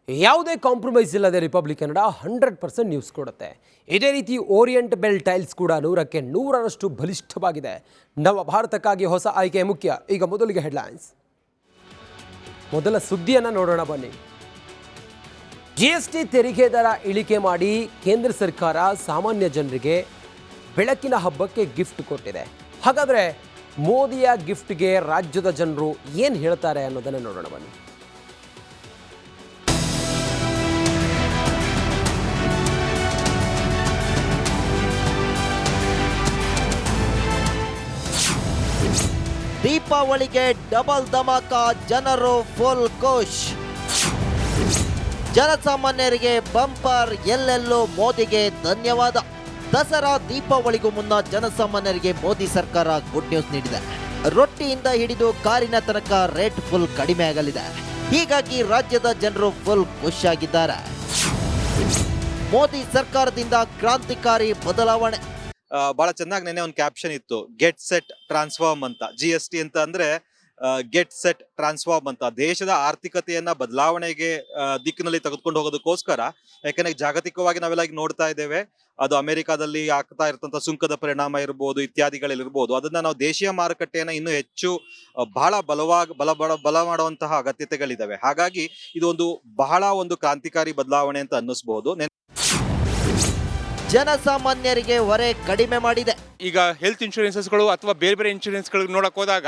ಯಾವುದೇ ಕಾಂಪ್ರಮೈಸ್ ಇಲ್ಲದೆ republic Kannada 100% news ಕೊಡುತ್ತೆ. ಇದೇ ರೀತಿ ಓರಿಯೆಂಟ್ ಬೆಲ್ ಟೈಲ್ಸ್ ಕೂಡ 100ಕ್ಕೆ 100ರಷ್ಟು ಬಲಿಷ್ಠವಾಗಿದೆ. ನವ ಭಾರತಕ್ಕಾಗಿ ಹೊಸ ಆಯ್ಕೆ ಮುಖ್ಯ. ಈಗ ಮೊದಲಿಗೆ ಹೆಡ್ಲೈನ್ಸ್. ಮೊದಲ ಸುದ್ದಿಯನ್ನು ನೋಡೋಣ ಬನ್ನಿ. ಜಿಎಸ್ಟಿ ತೆರಿಗೆ ದರ ಇಳಿಕೆ ಮಾಡಿ ಕೇಂದ್ರ ಸರ್ಕಾರ ಸಾಮಾನ್ಯ ಜನರಿಗೆ ಬೆಳಕಿನ ಹಬ್ಬಕ್ಕೆ ಗಿಫ್ಟ್ ಕೊಟ್ಟಿದೆ. ಹಾಗಾದರೆ ಮೋದಿಯ ಗಿಫ್ಟ್ಗೆ ರಾಜ್ಯದ ಜನರು ಏನು ಹೇಳ್ತಾರೆ ಅನ್ನೋದನ್ನು ನೋಡೋಣ ಬನ್ನಿ. ದೀಪಾವಳಿಗೆ ಡಬಲ್ ಧಮಾಕ, ಜನರು ಫುಲ್ ಖುಷ್. ಜನಸಾಮಾನ್ಯರಿಗೆ ಬಂಪರ್, ಎಲ್ಲೆಲ್ಲೂ ಮೋದಿಗೆ ಧನ್ಯವಾದ. ದಸರಾ ದೀಪಾವಳಿಗೂ ಮುನ್ನ ಜನಸಾಮಾನ್ಯರಿಗೆ ಮೋದಿ ಸರ್ಕಾರ ಗುಡ್ ನ್ಯೂಸ್ ನೀಡಿದೆ. ರೊಟ್ಟಿಯಿಂದ ಹಿಡಿದು ಕಾರಿನ ತನಕ ರೇಟ್ ಫುಲ್ ಕಡಿಮೆ ಆಗಲಿದೆ. ಹೀಗಾಗಿ ರಾಜ್ಯದ ಜನರು ಫುಲ್ ಖುಷಿಯಾಗಿದ್ದಾರೆ. ಮೋದಿ ಸರ್ಕಾರದಿಂದ ಕ್ರಾಂತಿಕಾರಿ ಬದಲಾವಣೆ. ಬಹಳ ಚೆನ್ನಾಗಿ ನೆನೆ ಒಂದು ಕ್ಯಾಪ್ಷನ್ ಇತ್ತು, ಗೆಟ್ ಸೆಟ್ ಟ್ರಾನ್ಸ್ಫಾರ್ಮ್ ಅಂತ. GST ಅಂತ ಅಂದ್ರೆ ಗೆಟ್ ಸೆಟ್ ಟ್ರಾನ್ಸ್ಫಾರ್ಮ್ ಅಂತ. ದೇಶದ ಆರ್ಥಿಕತೆಯನ್ನ ಬದಲಾವಣೆಗೆ ದಿಕ್ಕಿನಲ್ಲಿ ತೆಗೆದುಕೊಂಡು ಹೋಗೋದಕ್ಕೋಸ್ಕರ, ಯಾಕಂದ್ರೆ ಜಾಗತಿಕವಾಗಿ ನಾವೆಲ್ಲ ಈಗ ನೋಡ್ತಾ ಇದ್ದೇವೆ, ಅದು ಅಮೆರಿಕಾದಲ್ಲಿ ಆಗ್ತಾ ಇರ್ತಂತ ಸುಂಕದ ಪರಿಣಾಮ ಇರ್ಬೋದು, ಇತ್ಯಾದಿಗಳಿರ್ಬೋದು. ಅದನ್ನ ನಾವು ದೇಶೀಯ ಮಾರುಕಟ್ಟೆಯನ್ನ ಇನ್ನೂ ಹೆಚ್ಚು ಬಹಳ ಬಲ ಮಾಡುವಂತಹ ಅಗತ್ಯತೆಗಳಿದಾವೆ. ಹಾಗಾಗಿ ಇದು ಬಹಳ ಒಂದು ಕ್ರಾಂತಿಕಾರಿ ಬದಲಾವಣೆ ಅಂತ ಅನ್ನಿಸ್ಬಹುದು. ಜನಸಾಮಾನ್ಯರಿಗೆ ಹೊರೆ ಕಡಿಮೆ ಮಾಡಿದೆ. ಈಗ ಹೆಲ್ತ್ ಇನ್ಶೂರೆನ್ಸಸ್ಗಳು ಅಥವಾ ಬೇರೆ ಬೇರೆ ಇನ್ಶೂರೆನ್ಸ್ಗಳು ನೋಡಕ್ಕೆ ಹೋದಾಗ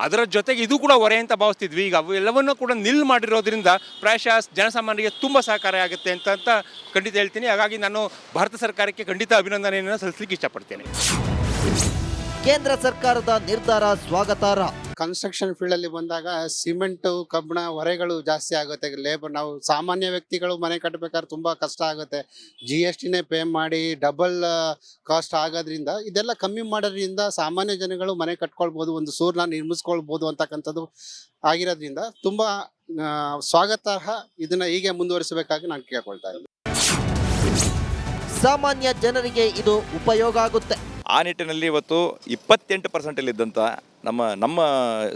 ಅದರ ಜೊತೆಗೆ ಇದು ಕೂಡ ಹೊರೆ ಅಂತ ಭಾವಿಸ್ತಿದ್ವಿ. ಈಗ ಅವು ಎಲ್ಲವನ್ನೂ ಕೂಡ ನಿಲ್ ಮಾಡಿರೋದ್ರಿಂದ ಪ್ರಾಯಶಃ ಜನಸಾಮಾನ್ಯರಿಗೆ ತುಂಬ ಸಹಕಾರಿ ಆಗುತ್ತೆ ಅಂತ ಖಂಡಿತ ಹೇಳ್ತೀನಿ. ಹಾಗಾಗಿ ನಾನು ಭಾರತ ಸರ್ಕಾರಕ್ಕೆ ಖಂಡಿತ ಅಭಿನಂದನೆಯನ್ನು ಸಲ್ಲಿಸಲಿಕ್ಕೆ ಇಷ್ಟಪಡ್ತೇನೆ. ಕೇಂದ್ರ ಸರ್ಕಾರದ ನಿರ್ಧಾರ ಸ್ವಾಗತಾರ್ಹ. ಕನ್ಸ್ಟ್ರಕ್ಷನ್ ಫೀಲ್ಡ್ ಅಲ್ಲಿ ಬಂದಾಗ ಸಿಮೆಂಟ್, ಕಬ್ಬಿಣ ಹೊರೆಗಳು ಜಾಸ್ತಿ ಆಗುತ್ತೆ. ಲೇಬರ್, ನಾವು ಸಾಮಾನ್ಯ ವ್ಯಕ್ತಿಗಳು ಮನೆ ಕಟ್ಟಬೇಕಾದ್ರೆ ತುಂಬಾ ಕಷ್ಟ ಆಗುತ್ತೆ. GSTನೇ ಪೇ ಮಾಡಿ ಡಬಲ್ ಕಾಸ್ಟ್ ಆಗೋದ್ರಿಂದ ಇದೆಲ್ಲ ಕಮ್ಮಿ ಮಾಡೋದ್ರಿಂದ ಸಾಮಾನ್ಯ ಜನಗಳು ಮನೆ ಕಟ್ಕೊಳ್ಬೋದು, ಒಂದು ಸೂರ್ನ ನಿರ್ಮಿಸ್ಕೊಳ್ಬೋದು ಅಂತಕ್ಕಂಥದ್ದು ಆಗಿರೋದ್ರಿಂದ ತುಂಬಾ ಸ್ವಾಗತಾರ್ಹ. ಇದನ್ನ ಹೀಗೆ ಮುಂದುವರಿಸಬೇಕಾಗಿ ನಾನು ಕೇಳ್ಕೊಳ್ತಾ ಇದ್ದೀನಿ. ಸಾಮಾನ್ಯ ಜನರಿಗೆ ಇದು ಉಪಯೋಗ ಆಗುತ್ತೆ. ಆ ನಿಟ್ಟಿನಲ್ಲಿ ಇವತ್ತು 28% ಇದ್ದಂಥ ನಮ್ಮ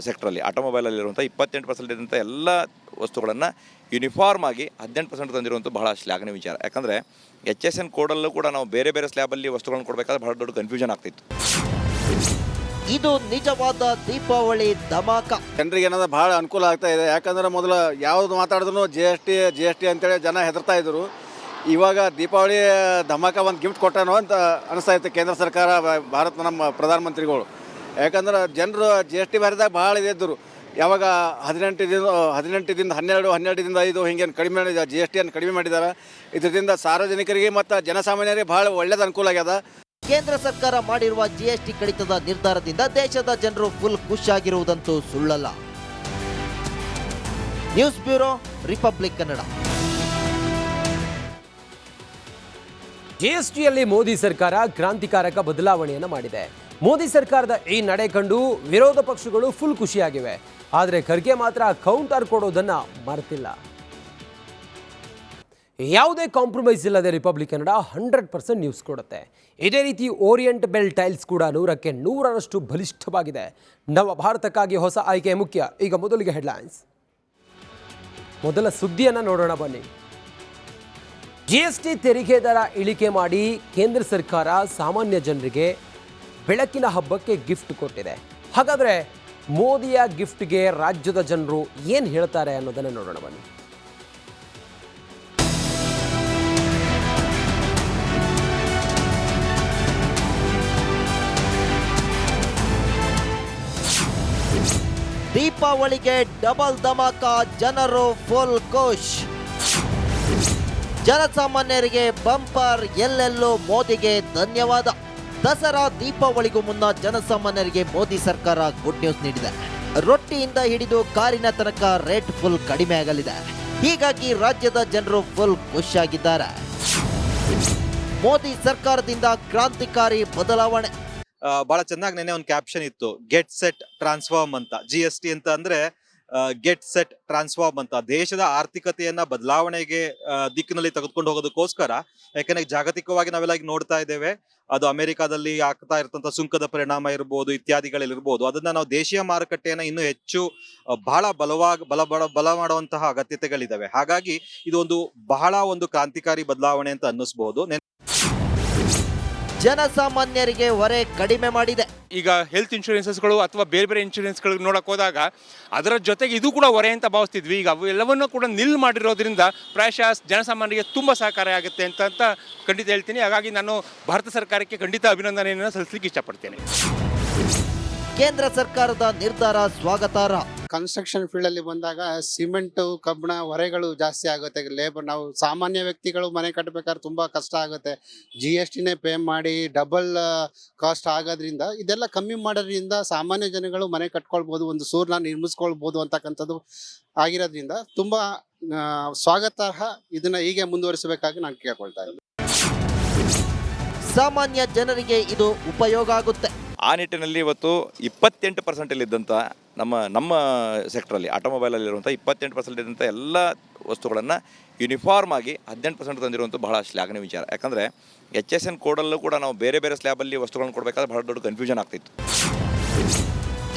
ಸೆಕ್ಟ್ರಲ್ಲಿ ಆಟೋಮೊಬೈಲಲ್ಲಿರುವಂಥ 28% ಇದ್ದಂಥ ಎಲ್ಲ ವಸ್ತುಗಳನ್ನು ಯೂನಿಫಾರ್ಮ್ ಆಗಿ 18% ತಂದಿರುವಂಥ ಬಹಳ ಶ್ಲಾಘನೀಯ ವಿಚಾರ. ಯಾಕಂದರೆ HSN ಕೋಡಲ್ಲೂ ಕೂಡ ನಾವು ಬೇರೆ ಬೇರೆ ಸ್ಲ್ಯಾಬಲ್ಲಿ ವಸ್ತುಗಳನ್ನು ಕೊಡಬೇಕಾದ್ರೆ ಬಹಳ ದೊಡ್ಡ ಕನ್ಫ್ಯೂಷನ್ ಆಗ್ತಿತ್ತು. ಇದು ನಿಜವಾದ ದೀಪಾವಳಿ ಧಮಾಕ. ಜನರಿಗೆ ಏನಾದ್ರು ಬಹಳ ಅನುಕೂಲ ಆಗ್ತಾ ಇದೆ. ಯಾಕಂದರೆ ಮೊದಲು ಯಾವುದು ಮಾತಾಡಿದ್ರು GST ಅಂತೇಳಿ ಜನ ಹೆದರ್ತಾ ಇದ್ರು. ಇವಾಗ ದೀಪಾವಳಿ ಧಮಾಕ ಒಂದು ಗಿಫ್ಟ್ ಕೊಟ್ಟನೋ ಅಂತ ಅನಿಸ್ತಾ ಇತ್ತು ಕೇಂದ್ರ ಸರ್ಕಾರ, ನಮ್ಮ ಪ್ರಧಾನಮಂತ್ರಿಗಳು. ಯಾಕಂದ್ರೆ ಜನರು GST ಬಾರಿದಾಗ ಭಾಳ ಇದ್ದರು. ಯಾವಾಗ 18ದಿಂದ 12ದಿಂದ 5 ಹಿಂಗೆ ಕಡಿಮೆ ಮಾಡಿದ GSTಯನ್ನು ಕಡಿಮೆ ಮಾಡಿದ್ದಾರೆ. ಇದರಿಂದ ಸಾರ್ವಜನಿಕರಿಗೆ ಮತ್ತು ಜನಸಾಮಾನ್ಯರಿಗೆ ಭಾಳ ಒಳ್ಳೆಯದು ಅನುಕೂಲ ಆಗ್ಯದ. ಕೇಂದ್ರ ಸರ್ಕಾರ ಮಾಡಿರುವ GST ಕಡಿತದ ನಿರ್ಧಾರದಿಂದ ದೇಶದ ಜನರು ಫುಲ್ ಖುಷಿಯಾಗಿರುವುದಂತೂ ಸುಳ್ಳಲ್ಲ. News bureau, Republic Kannada. GSTಯಲ್ಲಿ ಮೋದಿ ಸರ್ಕಾರ ಕ್ರಾಂತಿಕಾರಕ ಬದಲಾವಣೆಯನ್ನು ಮಾಡಿದೆ. ಮೋದಿ ಸರ್ಕಾರದ ಈ ನಡೆ ಕಂಡು ವಿರೋಧ ಪಕ್ಷಗಳು ಫುಲ್ ಖುಷಿಯಾಗಿವೆ. ಆದರೆ ಖರ್ಗೆ ಮಾತ್ರ ಕೌಂಟರ್ ಕೊಡೋದನ್ನ ಮರೆತಿಲ್ಲ. ಯಾವುದೇ ಕಾಂಪ್ರಮೈಸ್ ಇಲ್ಲದೆ ರಿಪಬ್ಲಿಕ್ ಕನ್ನಡ 100% ನ್ಯೂಸ್ ಕೊಡುತ್ತೆ. ಇದೇ ರೀತಿ ಓರಿಯೆಂಟ್ ಬೆಲ್ ಟೈಲ್ಸ್ ಕೂಡ 100ಕ್ಕೆ 100ರಷ್ಟು ಬಲಿಷ್ಠವಾಗಿದೆ. ನವ ಭಾರತಕ್ಕಾಗಿ ಹೊಸ ಆಯ್ಕೆ ಮುಖ್ಯ. ಈಗ ಮೊದಲಿಗೆ ಹೆಡ್ಲೈನ್ಸ್. ಮೊದಲ ಸುದ್ದಿಯನ್ನು ನೋಡೋಣ ಬನ್ನಿ. GST ತೆರಿಗೆ ದರ ಇಳಿಕೆ ಮಾಡಿ ಕೇಂದ್ರ ಸರ್ಕಾರ ಸಾಮಾನ್ಯ ಜನರಿಗೆ ಬೆಳಕಿನ ಹಬ್ಬಕ್ಕೆ ಗಿಫ್ಟ್ ಕೊಟ್ಟಿದೆ. ಹಾಗಾದರೆ ಮೋದಿಯ ಗಿಫ್ಟ್ಗೆ ರಾಜ್ಯದ ಜನರು ಏನು ಹೇಳ್ತಾರೆ ಅನ್ನೋದನ್ನು ನೋಡೋಣ ಬನ್ನಿ. ದೀಪಾವಳಿಗೆ ಡಬಲ್ ಧಮಾಕ, ಜನರು ಫುಲ್ ಖುಷ್. ಜನಸಾಮಾನ್ಯರಿಗೆ ಬಂಪರ್, ಎಲ್ಲೆಲ್ಲೂ ಮೋದಿಗೆ ಧನ್ಯವಾದ. ದಸರಾ ದೀಪಾವಳಿಗೂ ಮುನ್ನ ಜನಸಾಮಾನ್ಯರಿಗೆ ಮೋದಿ ಸರ್ಕಾರ ಗುಡ್ ನ್ಯೂಸ್ ನೀಡಿದೆ. ರೊಟ್ಟಿಯಿಂದ ಹಿಡಿದು ಕಾರಿನ ತನಕ ರೇಟ್ ಫುಲ್ ಕಡಿಮೆ ಆಗಲಿದೆ. ಹೀಗಾಗಿ ರಾಜ್ಯದ ಜನರು ಫುಲ್ ಖುಷಿಯಾಗಿದ್ದಾರೆ. ಮೋದಿ ಸರ್ಕಾರದಿಂದ ಕ್ರಾಂತಿಕಾರಿ ಬದಲಾವಣೆ. ಬಹಳ ಚೆನ್ನಾಗಿ ನೆನೆ ಒಂದು ಕ್ಯಾಪ್ಷನ್ ಇತ್ತು, ಗೆಟ್ ಸೆಟ್ ಟ್ರಾನ್ಸ್ಫಾರ್ಮ್ ಅಂತ. GST ಅಂತ ಅಂದ್ರೆ ಗೆಟ್ ಸೆಟ್ ಟ್ರಾನ್ಸ್ಫಾರ್ಮ್ ಅಂತ ದೇಶದ ಆರ್ಥಿಕತೆಯನ್ನ ಬದಲಾವಣೆಗೆ ದಿಕ್ಕಿನಲ್ಲಿ ತೆಗೆದುಕೊಂಡು ಹೋಗೋದಕ್ಕೋಸ್ಕರ, ಯಾಕಂದ್ರೆ ಜಾಗತಿಕವಾಗಿ ನಾವೆಲ್ಲ ಈಗ ನೋಡ್ತಾ ಇದ್ದೇವೆ, ಅದು ಅಮೆರಿಕಾದಲ್ಲಿ ಆಗ್ತಾ ಇರ್ತಂತ ಸುಂಕದ ಪರಿಣಾಮ ಇರ್ಬೋದು, ಇತ್ಯಾದಿಗಳಿರ್ಬೋದು, ಅದನ್ನ ನಾವು ದೇಶೀಯ ಮಾರುಕಟ್ಟೆಯನ್ನ ಇನ್ನೂ ಹೆಚ್ಚು ಬಹಳ ಬಲ ಮಾಡುವಂತಹ ಅಗತ್ಯತೆಗಳಿದಾವೆ. ಹಾಗಾಗಿ ಇದು ಬಹಳ ಕ್ರಾಂತಿಕಾರಿ ಬದಲಾವಣೆ ಅಂತ ಅನ್ನಿಸಬಹುದು. ಜನಸಾಮಾನ್ಯರಿಗೆ ಹೊರೆ ಕಡಿಮೆ ಮಾಡಿದೆ. ಈಗ ಹೆಲ್ತ್ ಇನ್ಶೂರೆನ್ಸಸ್ಗಳು ಅಥವಾ ಬೇರೆ ಬೇರೆ ಇನ್ಶೂರೆನ್ಸ್ಗಳಿಗೆ ನೋಡಕ್ ಹೋದಾಗ ಅದರ ಜೊತೆಗೆ ಇದು ಕೂಡ ಹೊರೆ ಅಂತ ಭಾವಿಸ್ತಿದ್ವಿ. ಈಗ ಅವು ಎಲ್ಲವನ್ನೂ ಕೂಡ ನಿಲ್ ಮಾಡಿರೋದ್ರಿಂದ ಪ್ರಾಯಶಃ ಜನಸಾಮಾನ್ಯರಿಗೆ ತುಂಬ ಸಹಕಾರಿ ಆಗುತ್ತೆ ಅಂತ ಖಂಡಿತ ಹೇಳ್ತೀನಿ. ಹಾಗಾಗಿ ನಾನು ಭಾರತ ಸರ್ಕಾರಕ್ಕೆ ಖಂಡಿತ ಅಭಿನಂದನೆಯನ್ನು ಸಲ್ಲಿಸಲಿಕ್ಕೆ ಇಷ್ಟಪಡ್ತೇನೆ. ಕೇಂದ್ರ ಸರ್ಕಾರದ ನಿರ್ಧಾರ ಸ್ವಾಗತಾರ್ಹ. ಕನ್ಸ್ಟ್ರಕ್ಷನ್ ಫೀಲ್ಡ್ ಅಲ್ಲಿ ಬಂದಾಗ ಸಿಮೆಂಟು ಕಬ್ಬಿಣ ಹೊರೆಗಳು ಜಾಸ್ತಿ ಆಗುತ್ತೆ. ಲೇಬರ್ ನಾವು ಸಾಮಾನ್ಯ ವ್ಯಕ್ತಿಗಳು ಮನೆ ಕಟ್ಟಬೇಕಾದ್ರೆ ತುಂಬಾ ಕಷ್ಟ ಆಗುತ್ತೆ. GSTನೇ ಪೇ ಮಾಡಿ ಡಬಲ್ ಕಾಸ್ಟ್ ಆಗೋದ್ರಿಂದ ಇದೆಲ್ಲ ಕಮ್ಮಿ ಮಾಡೋದ್ರಿಂದ ಸಾಮಾನ್ಯ ಜನಗಳು ಮನೆ ಕಟ್ಕೊಳ್ಬೋದು, ಒಂದು ಸೂರ್ನ ನಿರ್ಮಿಸ್ಕೊಳ್ಬೋದು ಅಂತಕ್ಕಂಥದ್ದು ಆಗಿರೋದ್ರಿಂದ ತುಂಬಾ ಸ್ವಾಗತಾರ್ಹ. ಇದನ್ನ ಹೀಗೆ ಮುಂದುವರಿಸಬೇಕಾಗಿ ನಾನು ಕೇಳ್ಕೊಳ್ತಾ ಇದ್ದೀನಿ. ಸಾಮಾನ್ಯ ಜನರಿಗೆ ಇದು ಉಪಯೋಗ ಆಗುತ್ತೆ. ಆ ನಿಟ್ಟಿನಲ್ಲಿ ಇವತ್ತು 28% ಇದ್ದಂಥ ನಮ್ಮ ಸೆಕ್ಟ್ರಲ್ಲಿ ಆಟೋಮೊಬೈಲಲ್ಲಿರುವಂಥ 28% ಇದ್ದಂಥ ಎಲ್ಲ ವಸ್ತುಗಳನ್ನು ಯೂನಿಫಾರ್ಮ್ ಆಗಿ 18% ತಂದಿರುವಂಥ ಬಹಳ ಶ್ಲಾಘನೀಯ ವಿಚಾರ. ಯಾಕಂದರೆ HSN ಕೋಡಲ್ಲೂ ಕೂಡ ನಾವು ಬೇರೆ ಬೇರೆ ಸ್ಲ್ಯಾಬಲ್ಲಿ ವಸ್ತುಗಳನ್ನು ಕೊಡಬೇಕಾದ್ರೆ ಬಹಳ ದೊಡ್ಡ ಕನ್ಫ್ಯೂಷನ್ ಆಗ್ತಿತ್ತು.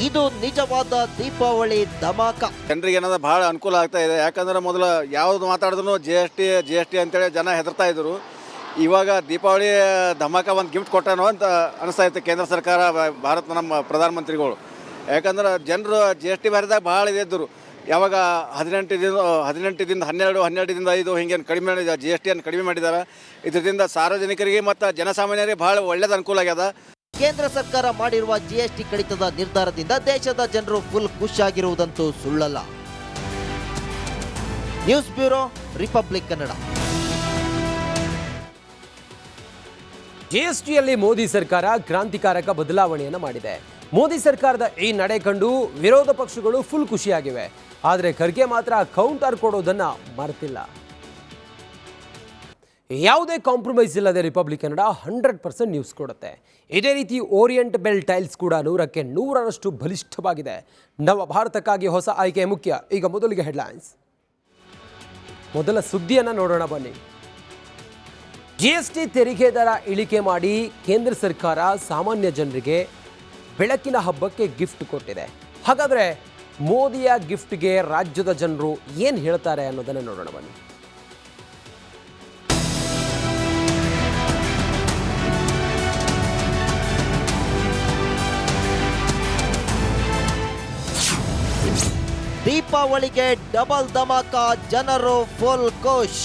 ಇದು ನಿಜವಾದ ದೀಪಾವಳಿ ಧಮಾಕ. ಜನರಿಗೆ ಏನಾದ್ರು ಭಾಳ ಅನುಕೂಲ ಆಗ್ತಾ ಇದೆ. ಯಾಕಂದರೆ ಮೊದಲು ಯಾವುದು ಮಾತಾಡಿದ್ರು GST ಅಂತೇಳಿ ಜನ ಹೆದರ್ತಾ ಇದ್ರು. ಇವಾಗ ದೀಪಾವಳಿ ಧಮಾಕ ಒಂದು ಗಿಫ್ಟ್ ಕೊಟ್ಟನೋ ಅಂತ ಅನಿಸ್ತಾ ಇತ್ತು ಕೇಂದ್ರ ಸರ್ಕಾರ, ನಮ್ಮ ಪ್ರಧಾನಮಂತ್ರಿಗಳು. ಯಾಕಂದ್ರೆ ಜನರು GST ಬಾರಿದಾಗ ಭಾಳ ಇದ್ದರು. ಯಾವಾಗ 18ದಿಂದ 12ದಿಂದ 5 ಹಿಂಗೇನು ಕಡಿಮೆ ಮಾಡಿದ GSTಯನ್ನು ಕಡಿಮೆ ಮಾಡಿದ್ದಾರೆ. ಇದರಿಂದ ಸಾರ್ವಜನಿಕರಿಗೆ ಮತ್ತು ಜನಸಾಮಾನ್ಯರಿಗೆ ಭಾಳ ಒಳ್ಳೆಯದು ಅನುಕೂಲ ಆಗ್ಯದ. ಕೇಂದ್ರ ಸರ್ಕಾರ ಮಾಡಿರುವ GST ಕಡಿತದ ನಿರ್ಧಾರದಿಂದ ದೇಶದ ಜನರು ಫುಲ್ ಖುಷಿಯಾಗಿರುವುದಂತೂ ಸುಳ್ಳಲ್ಲ. News bureau, Republic Kannada. GSTಯಲ್ಲಿ ಮೋದಿ ಸರ್ಕಾರ ಕ್ರಾಂತಿಕಾರಕ ಬದಲಾವಣೆಯನ್ನು ಮಾಡಿದೆ. ಮೋದಿ ಸರ್ಕಾರದ ಈ ನಡೆ ಕಂಡು ವಿರೋಧ ಪಕ್ಷಗಳು ಫುಲ್ ಖುಷಿಯಾಗಿವೆ. ಆದರೆ ಖರ್ಗೆ ಮಾತ್ರ ಕೌಂಟರ್ ಕೊಡೋದನ್ನ ಮರೆತಿಲ್ಲ. ಯಾವುದೇ ಕಾಂಪ್ರಮೈಸ್ ಇಲ್ಲದೆ ರಿಪಬ್ಲಿಕ್ ಕನ್ನಡ 100% ನ್ಯೂಸ್ ಕೊಡುತ್ತೆ. ಇದೇ ರೀತಿ ಓರಿಯೆಂಟ್ ಬೆಲ್ ಟೈಲ್ಸ್ ಕೂಡ 100ಕ್ಕೆ 100ರಷ್ಟು ಬಲಿಷ್ಠವಾಗಿದೆ. ನವ ಭಾರತಕ್ಕಾಗಿ ಹೊಸ ಆಯ್ಕೆ ಮುಖ್ಯ. ಈಗ ಮೊದಲಿಗೆ ಹೆಡ್ಲೈನ್ಸ್. ಮೊದಲ ಸುದ್ದಿಯನ್ನು ನೋಡೋಣ ಬನ್ನಿ. GST ತೆರಿಗೆ ದರ ಇಳಿಕೆ ಮಾಡಿ ಕೇಂದ್ರ ಸರ್ಕಾರ ಸಾಮಾನ್ಯ ಜನರಿಗೆ ಬೆಳಕಿನ ಹಬ್ಬಕ್ಕೆ ಗಿಫ್ಟ್ ಕೊಟ್ಟಿದೆ. ಹಾಗಾದರೆ ಮೋದಿಯ ಗಿಫ್ಟ್ಗೆ ರಾಜ್ಯದ ಜನರು ಏನು ಹೇಳ್ತಾರೆ ಅನ್ನೋದನ್ನು ನೋಡೋಣ ಬನ್ನಿ. ದೀಪಾವಳಿಗೆ ಡಬಲ್ ಧಮಾಕ, ಜನರು ಫುಲ್ ಖುಷ್.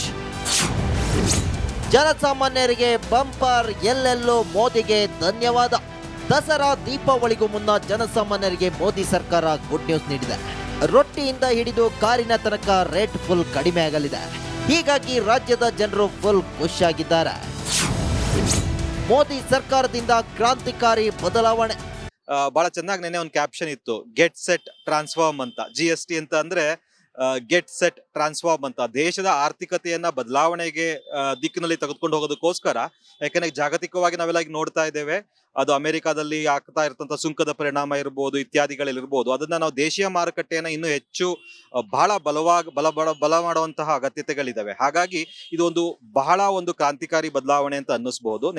ಜನಸಾಮಾನ್ಯರಿಗೆ ಬಂಪರ್, ಎಲ್ಲೆಲ್ಲೋ ಮೋದಿಗೆ ಧನ್ಯವಾದ. ದಸರಾ ದೀಪಾವಳಿಗೂ ಮುನ್ನ ಜನಸಾಮಾನ್ಯರಿಗೆ ಮೋದಿ ಸರ್ಕಾರ ಗುಡ್ ನ್ಯೂಸ್ ನೀಡಿದೆ. ರೊಟ್ಟಿಯಿಂದ ಹಿಡಿದು ಕಾರಿನ ತನಕ ರೇಟ್ ಫುಲ್ ಕಡಿಮೆ ಆಗಲಿದೆ. ಹೀಗಾಗಿ ರಾಜ್ಯದ ಜನರು ಫುಲ್ ಖುಷಿಯಾಗಿದ್ದಾರೆ. ಮೋದಿ ಸರ್ಕಾರದಿಂದ ಕ್ರಾಂತಿಕಾರಿ ಬದಲಾವಣೆ. ಬಹಳ ಚೆನ್ನಾಗಿ ನೆನ್ನೆ ಒಂದು ಕ್ಯಾಪ್ಷನ್ ಇತ್ತು, ಗೆಟ್ ಸೆಟ್ ಟ್ರಾನ್ಸ್ಫಾರ್ಮ್ ಅಂತ. GST ಅಂತ ಅಂದ್ರೆ ಗೆಟ್ ಸೆಟ್ ಟ್ರಾನ್ಸ್ಫಾರ್ಮ್ ಅಂತ ದೇಶದ ಆರ್ಥಿಕತೆಯನ್ನ ಬದಲಾವಣೆಗೆ ದಿಕ್ಕಿನಲ್ಲಿ ತೆಗೆದುಕೊಂಡು ಹೋಗೋದಕ್ಕೋಸ್ಕರ, ಯಾಕಂದ್ರೆ ಜಾಗತಿಕವಾಗಿ ನಾವೆಲ್ಲ ಈಗ ನೋಡ್ತಾ ಇದ್ದೇವೆ, ಅದು ಅಮೆರಿಕಾದಲ್ಲಿ ಆಗ್ತಾ ಇರ್ತಂತ ಸುಂಕದ ಪರಿಣಾಮ ಇರ್ಬೋದು, ಇತ್ಯಾದಿಗಳಿರ್ಬೋದು, ಅದನ್ನ ನಾವು ದೇಶೀಯ ಮಾರುಕಟ್ಟೆಯನ್ನ ಇನ್ನೂ ಹೆಚ್ಚು ಬಹಳ ಬಲ ಮಾಡುವಂತಹ ಅಗತ್ಯತೆಗಳಿದಾವೆ. ಹಾಗಾಗಿ ಇದು ಬಹಳ ಕ್ರಾಂತಿಕಾರಿ ಬದಲಾವಣೆ ಅಂತ ಅನ್ನಿಸಬಹುದು.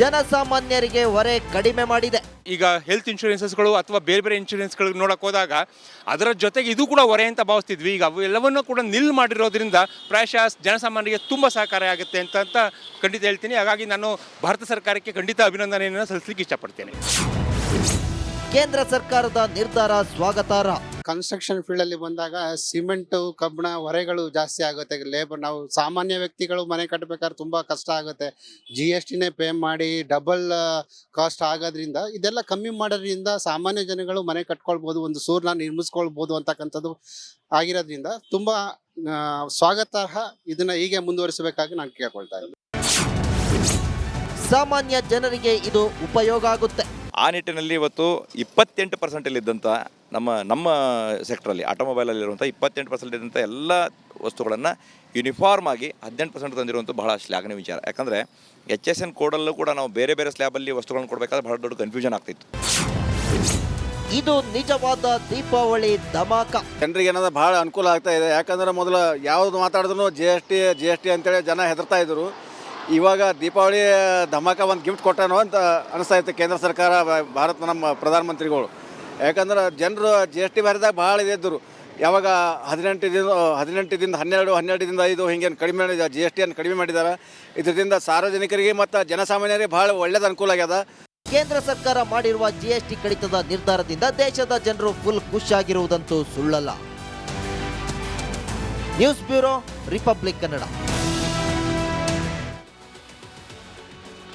ಜನಸಾಮಾನ್ಯರಿಗೆ ಹೊರೆ ಕಡಿಮೆ ಮಾಡಿದೆ. ಈಗ ಹೆಲ್ತ್ ಇನ್ಶೂರೆನ್ಸಸ್ಗಳು ಅಥವಾ ಬೇರೆ ಬೇರೆ ಇನ್ಶೂರೆನ್ಸ್ಗಳಿಗೆ ನೋಡಕ್ ಹೋದಾಗ ಅದರ ಜೊತೆಗೆ ಇದು ಕೂಡ ಹೊರೆ ಅಂತ ಭಾವಿಸ್ತಿದ್ವಿ. ಈಗ ಅವು ಎಲ್ಲವನ್ನೂ ಕೂಡ ನಿಲ್ ಮಾಡಿರೋದ್ರಿಂದ ಪ್ರಾಯಶಃ ಜನಸಾಮಾನ್ಯರಿಗೆ ತುಂಬ ಸಹಕಾರಿ ಆಗುತ್ತೆ ಅಂತ ಖಂಡಿತ ಹೇಳ್ತೀನಿ. ಹಾಗಾಗಿ ನಾನು ಭಾರತ ಸರ್ಕಾರಕ್ಕೆ ಖಂಡಿತ ಅಭಿನಂದನೆಯನ್ನು ಸಲ್ಲಿಸಲಿಕ್ಕೆ ಇಷ್ಟಪಡ್ತೇನೆ. ಕೇಂದ್ರ ಸರ್ಕಾರದ ನಿರ್ಧಾರ ಸ್ವಾಗತಾರ್ಹ. ಕನ್ಸ್ಟ್ರಕ್ಷನ್ ಫೀಲ್ಡ್ ಅಲ್ಲಿ ಬಂದಾಗ ಸಿಮೆಂಟು ಕಬ್ಬಿಣ ಹೊರೆಗಳು ಜಾಸ್ತಿ ಆಗುತ್ತೆ. ಲೇಬರ್ ನಾವು ಸಾಮಾನ್ಯ ವ್ಯಕ್ತಿಗಳು ಮನೆ ಕಟ್ಟಬೇಕಾದ್ರೆ ತುಂಬಾ ಕಷ್ಟ ಆಗುತ್ತೆ. GSTನೇ ಪೇ ಮಾಡಿ ಡಬಲ್ ಕಾಸ್ಟ್ ಆಗೋದ್ರಿಂದ ಇದೆಲ್ಲ ಕಮ್ಮಿ ಮಾಡೋದ್ರಿಂದ ಸಾಮಾನ್ಯ ಜನಗಳು ಮನೆ ಕಟ್ಕೊಳ್ಬೋದು, ಒಂದು ಸೂರ್ನ ನಿರ್ಮಿಸ್ಕೊಳ್ಬೋದು ಅಂತಕ್ಕಂಥದ್ದು ಆಗಿರೋದ್ರಿಂದ ತುಂಬಾ ಸ್ವಾಗತಾರ್ಹ. ಇದನ್ನ ಹೀಗೆ ಮುಂದುವರಿಸಬೇಕಾಗಿ ನಾನು ಕೇಳ್ಕೊಳ್ತಾ ಇದ್ದೀನಿ. ಸಾಮಾನ್ಯ ಜನರಿಗೆ ಇದು ಉಪಯೋಗ ಆಗುತ್ತೆ. ಆ ನಿಟ್ಟಿನಲ್ಲಿ ಇವತ್ತು 28% ಇದ್ದಂಥ ನಮ್ಮ ಸೆಕ್ಟ್ರಲ್ಲಿ ಆಟೋಮೊಬೈಲಲ್ಲಿರುವಂಥ 28% ಇದ್ದಂಥ ಎಲ್ಲ ವಸ್ತುಗಳನ್ನು ಯೂನಿಫಾರ್ಮ್ ಆಗಿ 18% ತಂದಿರುವಂಥ ಬಹಳ ಶ್ಲಾಘನೀಯ ವಿಚಾರ. ಯಾಕಂದರೆ HSN ಕೋಡಲ್ಲೂ ಕೂಡ ನಾವು ಬೇರೆ ಬೇರೆ ಸ್ಲ್ಯಾಬಲ್ಲಿ ವಸ್ತುಗಳನ್ನು ಕೊಡಬೇಕಾದ್ರೆ ಬಹಳ ದೊಡ್ಡ ಕನ್ಫ್ಯೂಷನ್ ಆಗ್ತಿತ್ತು. ಇದು ನಿಜವಾದ ದೀಪಾವಳಿ ಧಮಾಕ. ಜನರಿಗೆ ಏನಾದ್ರು ಭಾಳ ಅನುಕೂಲ ಆಗ್ತಾ ಇದೆ. ಯಾಕಂದ್ರೆ ಮೊದಲು ಯಾವ್ದು ಮಾತಾಡಿದ್ರು ಜಿ ಎಸ್ ಟಿ ಅಂತೇಳಿ ಜನ ಹೆದರ್ತಾ ಇದ್ರು. ಇವಾಗ ದೀಪಾವಳಿ ಧಮಾಕ ಒಂದು ಗಿಫ್ಟ್ ಕೊಟ್ಟನೋ ಅಂತ ಅನಿಸ್ತಾ ಇತ್ತು ಕೇಂದ್ರ ಸರ್ಕಾರ, ಭಾರತ ನಮ್ಮ ಪ್ರಧಾನಮಂತ್ರಿಗಳು. ಯಾಕಂದ್ರೆ ಜನರು ಜಿ ಎಸ್ ಟಿ ಬರೆದಾಗ ಭಾಳ ಇದ್ದರು. ಯಾವಾಗ 18ದಿಂದ 12ರಿಂದ 5 ಹಿಂಗೇನು ಕಡಿಮೆ ಮಾಡಿದ ಜಿ ಎಸ್ ಟಿಯನ್ನು ಕಡಿಮೆ ಮಾಡಿದ್ದಾರೆ. ಇದರಿಂದ ಸಾರ್ವಜನಿಕರಿಗೆ ಮತ್ತು ಜನಸಾಮಾನ್ಯರಿಗೆ ಭಾಳ ಒಳ್ಳೇದು ಅನುಕೂಲ ಆಗ್ಯದ. ಕೇಂದ್ರ ಸರ್ಕಾರ ಮಾಡಿರುವ GST ಕಡಿತದ ನಿರ್ಧಾರದಿಂದ ದೇಶದ ಜನರು ಫುಲ್ ಖುಷಿಯಾಗಿರುವುದಂತೂ ಸುಳ್ಳಲ್ಲ. News bureau, Republic Kannada.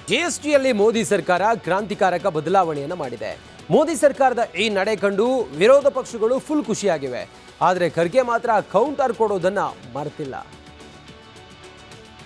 GSTಯಲ್ಲಿ ಮೋದಿ ಸರ್ಕಾರ ಕ್ರಾಂತಿಕಾರಕ ಬದಲಾವಣೆಯನ್ನು ಮಾಡಿದೆ. ಮೋದಿ ಸರ್ಕಾರದ ಈ ನಡೆ ಕಂಡು ವಿರೋಧ ಪಕ್ಷಗಳು ಫುಲ್ ಖುಷಿಯಾಗಿವೆ. ಆದರೆ ಖರ್ಗೆ ಮಾತ್ರ ಕೌಂಟರ್ ಕೊಡೋದನ್ನ ಮರೆತಿಲ್ಲ.